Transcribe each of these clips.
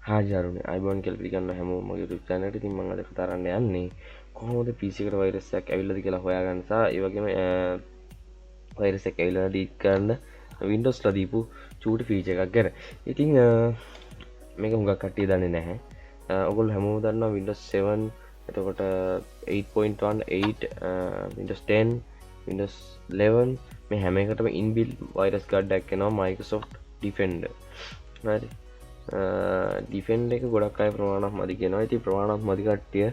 හාජාරුනේ අයිබෝන් කියලා පිළිගන්න හැමෝම මගේ YouTube channel එකට. ඉතින් මම අද කතා කරන්න යන්නේ කොහොමද PC එකට වෛරස් එකක් ඇවිල්ලාද කියලා හොයාගන්න සහ ඒ වගේම වෛරස් එක ඇවිල්ලා ඩීට් කරන්න Windows ලා දීපු චූටි ෆීචර් එකක් ගැන. ඉතින් මේක හුඟක් කට්ටිය දන්නේ නැහැ. ඔයගොල්ලෝ හැමෝම දන්නවා Windows 7 එතකොට 8.18 Windows 10 Windows 11 මේ හැම එකටම inbuilt virus guard එකක් එනවා Microsoft Defender. හරි. ඩිෆෙන්ඩ් එක ගොඩක් අය ප්‍රමාණයක් මදි කියනවා. ඉතින් ප්‍රමාණයක් මදි කට්ටිය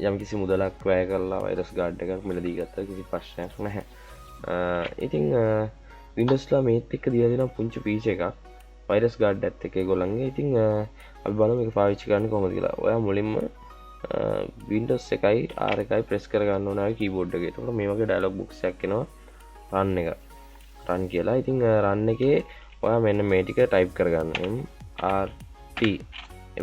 යම් කිසි මුදලක් වැය කරලා වෛරස් ගාඩ් එකක් මිලදී ගත්තා කිසි ප්‍රශ්නයක් නැහැ. ඉතින් Windows ලා මේත් එක්ක දීලා දෙනවා පුංචි ෆීචර් එකක් වෛරස් ගාඩ් එකත් එක්ක ඒගොල්ලන්ගේ. ඉතින් අපි බලමු මේක පාවිච්චි කරන්නේ කොහොමද කියලා. ඔයා මුලින්ම Windows එකයි R එකයි ප්‍රෙස් කරගන්න ඕන ආයේ කීබෝඩ් එකේ. එතකොට මේ වගේ ඩයලොග් බොක්ස් එකක් එනවා run එක. run කියලා. ඉතින් run එකේ ඔයා මෙන්න මේ ටික ටයිප් කරගන්න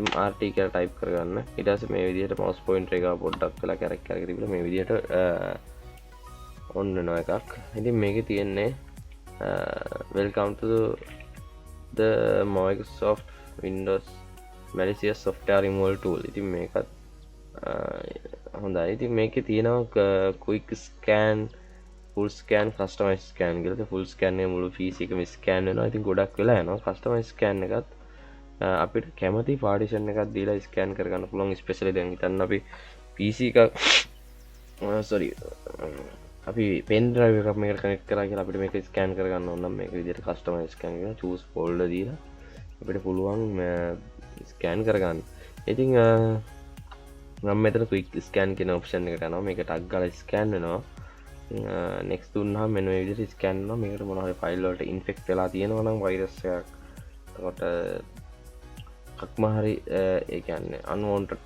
MRT කියලා ටයිප් කරගන්න. ඊට පස්සේ මේ විදිහට mouse pointer එක පොඩ්ඩක් වෙලා කැරක් කැරක තිබිලා මේ විදිහට on වෙනවා එකක්. ඉතින් මේකේ තියෙන්නේ welcome to the Microsoft Windows malicious software removal tool. ඉතින් මේකත් හොඳයි. ඉතින් මේකේ තියෙනවා quick scan full scan customize scan කියලා. full scan එක මුළු PC එකම scan වෙනවා. ඉතින් ගොඩක් වෙලා යනවා. customize scan එකත් අපිට කැමති පාර්ටිෂන් එකක් දීලා ස්කෑන් කරගන්න පුළුවන්. ස්පෙෂලි දැන් හිතන්න අපි PC එකක් අපි පෙන් ඩ්‍රයිව් එකක් මේකට කනෙක්ට් කරා කියලා අපිට මේක ස්කෑන් කරගන්න ඕන නම් මේක විදිහට කස්ටමයිස් ස්කෑන් කරලා choose folder දීලා අපිට පුළුවන් ස්කෑන් කරගන්න. ඉතින් මම මෙතන quick scan කියන ඔප්ෂන් එකට යනවා. මේක ටග් ගාලා ස්කෑන් වෙනවා. next දුන්නාම මෙන්න මේ විදිහට ස්කෑන් වෙනවා. මේකට මොනවා හරි ෆයිල් වලට ඉන්ෆෙක්ට් වෙලා තියෙනවා නම් වෛරස් එකක් එතකොට හරි ඒ කියන්නේ unwanted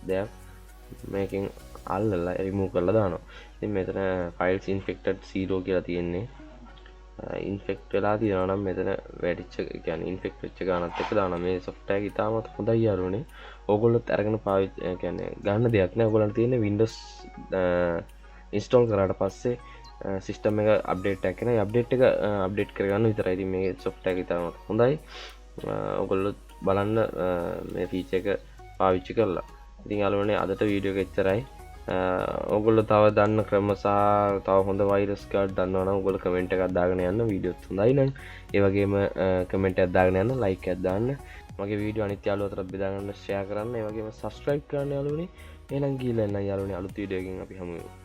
දෙයක් මේකෙන් අල්ලලා remove කරලා දානවා. ඉතින් මෙතන files infected 0 කියලා තියෙන්නේ. infect වෙලා තියෙනවා නම් මෙතන වැඩිච්ච කියන්නේ infect වෙච්ච ගානත් එක්ක දානවා. මේ software එක ඉතාමත් හොඳයි යාළුවනේ. ඕගොල්ලොත් අරගෙන පාවිච්චි කියන්නේ ගන්න දෙයක් නෑ. ඕගොල්ලන්ට තියෙන්නේ Windows install කරාට පස්සේ system එක update එකක් එනවා. ඒ update එක update කරගන්න විතරයි. ඉතින් මේ software එක ඉතාමත් හොඳයි. ඔයගොල්ලෝ බලන්න මේ ෆීචර් එක පාවිච්චි කරලා. ඉතින් යාළුවනේ අදට වීඩියෝ එක එච්චරයි. ඔයගොල්ලෝ තව දන්න ක්‍රම සහ තව හොඳ වෛරස් ගාඩ් දන්නවා නම් ඔයගොල්ලෝ කමෙන්ට් එකක් දාගෙන යන්න. වීඩියෝත් හොඳයි නම් ඒ වගේම කමෙන්ට් එකක් දාගෙන යන්න, ලයික් එකක් දාන්න. මගේ වීඩියෝ අනිත් යාළුවෝ අතරත් බෙදා ගන්න, ෂෙයා කරන්න. ඒ වගේම subscribe කරන්න යාළුවනේ. එහෙනම් ගිහලා එන්න යාළුවනේ අලුත් වීඩියෝ එකකින් අපි හමු වෙමු.